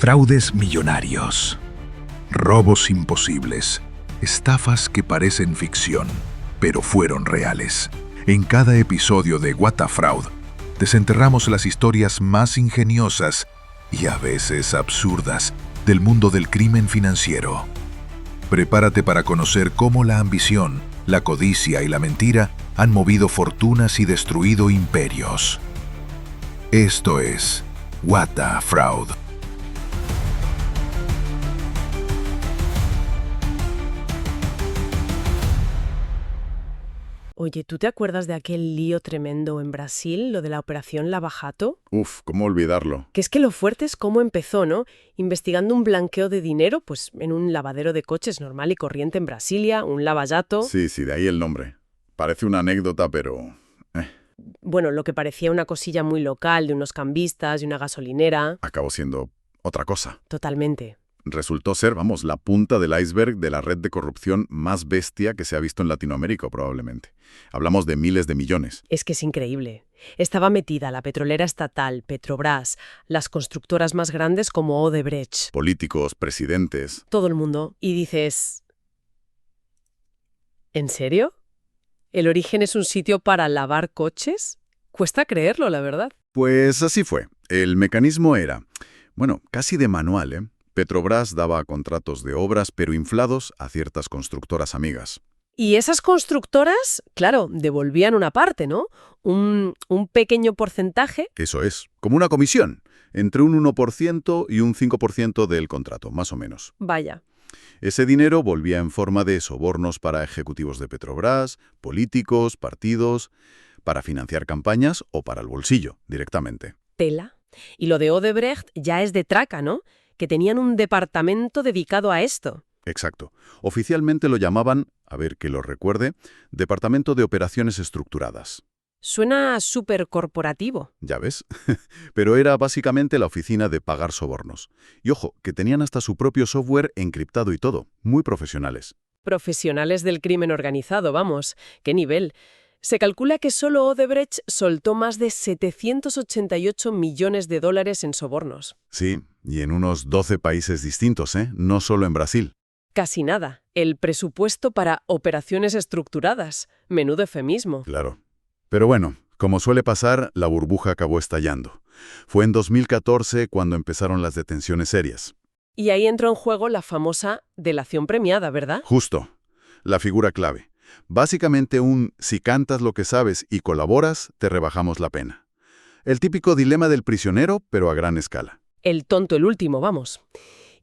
Fraudes millonarios, robos imposibles, estafas que parecen ficción, pero fueron reales. En cada episodio de What a Fraud, desenterramos las historias más ingeniosas y a veces absurdas del mundo del crimen financiero. Prepárate para conocer cómo la ambición, la codicia y la mentira han movido fortunas y destruido imperios. Esto es What a Fraud. Oye, ¿tú te acuerdas de aquel lío tremendo en Brasil, lo de la operación Lava Jato? Uf, ¿cómo olvidarlo? Que es que lo fuerte es cómo empezó, ¿no? Investigando un blanqueo de dinero, pues en un lavadero de coches normal y corriente en Brasilia, un lavajato. Sí, de ahí el nombre. Parece una anécdota, pero... Bueno, lo que parecía una cosilla muy local de unos cambistas y una gasolinera. acabó siendo otra cosa. Totalmente. Resultó ser, la punta del iceberg de la red de corrupción más bestia que se ha visto en Latinoamérica, probablemente. Hablamos de miles de millones. Es que es increíble. Estaba metida la petrolera estatal, Petrobras, las constructoras más grandes como Odebrecht. Políticos, presidentes... Todo el mundo. Y dices... ¿En serio? ¿El origen es un sitio para lavar coches? Cuesta creerlo, la verdad. Pues así fue. El mecanismo era, casi de manual, ¿eh? Petrobras daba contratos de obras, pero inflados a ciertas constructoras amigas. Y esas constructoras, claro, devolvían una parte, ¿no? Un pequeño porcentaje. Eso es, como una comisión, entre un 1% y un 5% del contrato, más o menos. Vaya. Ese dinero volvía en forma de sobornos para ejecutivos de Petrobras, políticos, partidos, para financiar campañas o para el bolsillo, directamente. Tela. Y lo de Odebrecht ya es de traca, ¿no? Que tenían un departamento dedicado a esto. Exacto. Oficialmente lo llamaban, a ver que lo recuerde, Departamento de Operaciones Estructuradas. Suena súper corporativo. Ya ves. Pero era básicamente la oficina de pagar sobornos. Y ojo, que tenían hasta su propio software encriptado y todo. Muy profesionales. Profesionales del crimen organizado, vamos. ¿Qué nivel? Se calcula que solo Odebrecht soltó más de 788 millones de dólares en sobornos. Sí, y en unos 12 países distintos, ¿eh? No solo en Brasil. Casi nada. El presupuesto para operaciones estructuradas. Menudo eufemismo. Claro. Pero bueno, como suele pasar, la burbuja acabó estallando. Fue en 2014 cuando empezaron las detenciones serias. Y ahí entró en juego la famosa delación premiada, ¿verdad? Justo. La figura clave. Básicamente si cantas lo que sabes y colaboras, te rebajamos la pena. El típico dilema del prisionero, pero a gran escala. El tonto el último, vamos.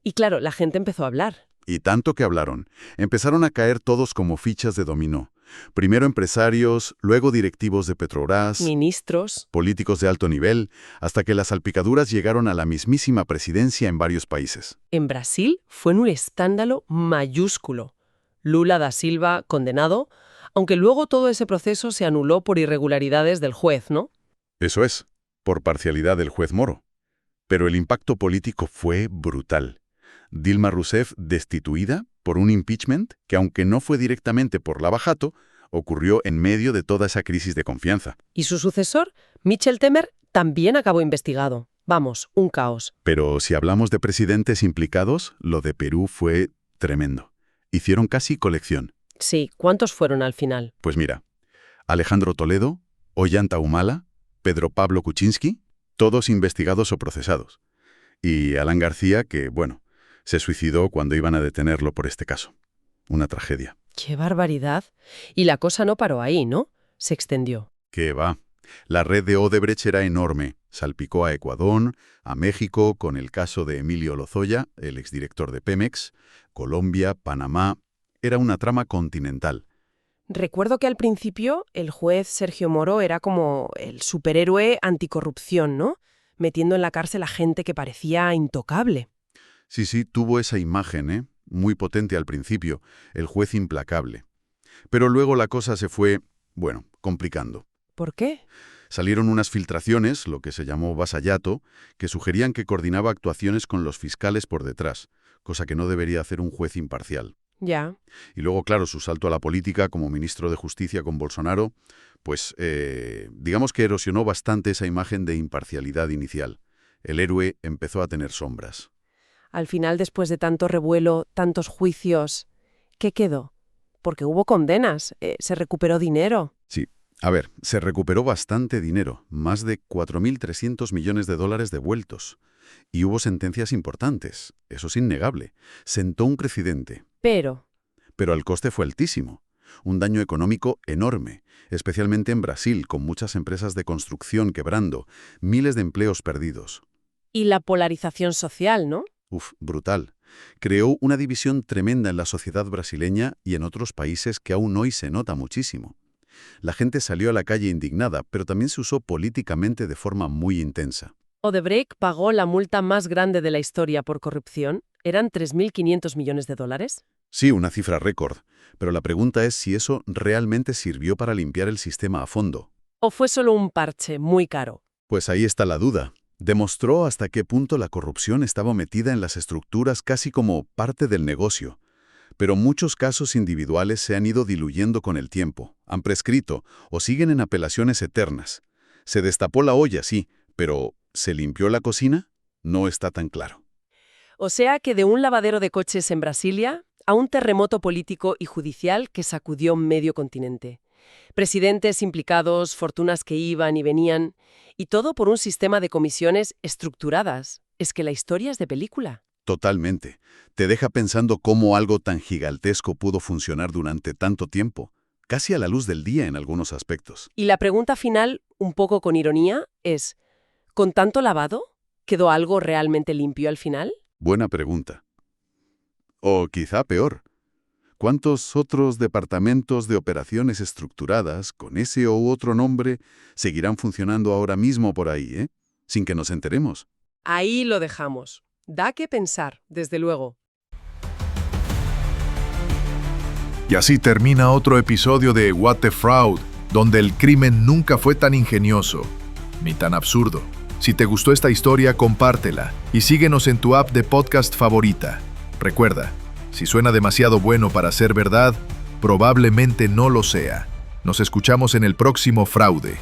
Y claro, la gente empezó a hablar. Y tanto que hablaron. Empezaron a caer todos como fichas de dominó. Primero empresarios, luego directivos de Petrobras, Ministros. políticos de alto nivel, hasta que las salpicaduras llegaron a la mismísima presidencia en varios países. En Brasil fue un escándalo mayúsculo. Lula da Silva condenado, aunque luego todo ese proceso se anuló por irregularidades del juez, ¿no? Eso es, por parcialidad del juez Moro. Pero el impacto político fue brutal. Dilma Rousseff destituida por un impeachment que, aunque no fue directamente por Lava Jato, ocurrió en medio de toda esa crisis de confianza. Y su sucesor, Michel Temer, también acabó investigado. Vamos, un caos. Pero si hablamos de presidentes implicados, lo de Perú fue tremendo. Hicieron casi colección. Sí, ¿cuántos fueron al final? Pues mira, Alejandro Toledo, Ollanta Humala, Pedro Pablo Kuczynski, todos investigados o procesados. Y Alan García, que, se suicidó cuando iban a detenerlo por este caso. Una tragedia. ¡Qué barbaridad! Y la cosa no paró ahí, ¿no? Se extendió. ¿Qué va? La red de Odebrecht era enorme. Salpicó a Ecuador, a México, con el caso de Emilio Lozoya, el exdirector de Pemex, Colombia, Panamá. Era una trama continental. Recuerdo que al principio el juez Sergio Moro era como el superhéroe anticorrupción, ¿no? Metiendo en la cárcel a gente que parecía intocable. Sí, tuvo esa imagen, ¿eh? Muy potente al principio, el juez implacable. Pero luego la cosa se fue, complicando. ¿Por qué? Salieron unas filtraciones, lo que se llamó vasallato, que sugerían que coordinaba actuaciones con los fiscales por detrás, cosa que no debería hacer un juez imparcial. Ya. Y luego, claro, su salto a la política como ministro de Justicia con Bolsonaro, digamos que erosionó bastante esa imagen de imparcialidad inicial. El héroe empezó a tener sombras. Al final, después de tanto revuelo, tantos juicios, ¿qué quedó? Porque hubo condenas, se recuperó dinero. Sí. A ver, se recuperó bastante dinero, más de 4.300 millones de dólares devueltos. Y hubo sentencias importantes, eso es innegable. Sentó un precedente. Pero Pero el coste fue altísimo. Un daño económico enorme, especialmente en Brasil, con muchas empresas de construcción quebrando, miles de empleos perdidos. y la polarización social, ¿no? Brutal. Creó una división tremenda en la sociedad brasileña y en otros países que aún hoy se nota muchísimo. La gente salió a la calle indignada, pero también se usó políticamente de forma muy intensa. Odebrecht pagó la multa más grande de la historia por corrupción. ¿Eran 3.500 millones de dólares? Sí, una cifra récord, pero la pregunta es si eso realmente sirvió para limpiar el sistema a fondo. ¿O fue solo un parche muy caro? Pues ahí está la duda. Demostró hasta qué punto la corrupción estaba metida en las estructuras casi como parte del negocio. Pero muchos casos individuales se han ido diluyendo con el tiempo, han prescrito o siguen en apelaciones eternas. Se destapó la olla, sí, pero ¿se limpió la cocina? No está tan claro. O sea que de un lavadero de coches en Brasilia a un terremoto político y judicial que sacudió medio continente. Presidentes implicados, fortunas que iban y venían, y todo por un sistema de comisiones estructuradas. Es que la historia es de película. Totalmente. Te deja pensando cómo algo tan gigantesco pudo funcionar durante tanto tiempo, casi a la luz del día en algunos aspectos. Y la pregunta final, un poco con ironía, es, ¿con tanto lavado, quedó algo realmente limpio al final? Buena pregunta. O quizá peor. ¿Cuántos otros departamentos de operaciones estructuradas, con ese u otro nombre, seguirán funcionando ahora mismo por ahí, sin que nos enteremos? Ahí lo dejamos. Da que pensar, desde luego. Y así termina otro episodio de What the Fraud, donde el crimen nunca fue tan ingenioso, ni tan absurdo. Si te gustó esta historia, compártela y síguenos en tu app de podcast favorita. Recuerda, si suena demasiado bueno para ser verdad, probablemente no lo sea. Nos escuchamos en el próximo Fraude.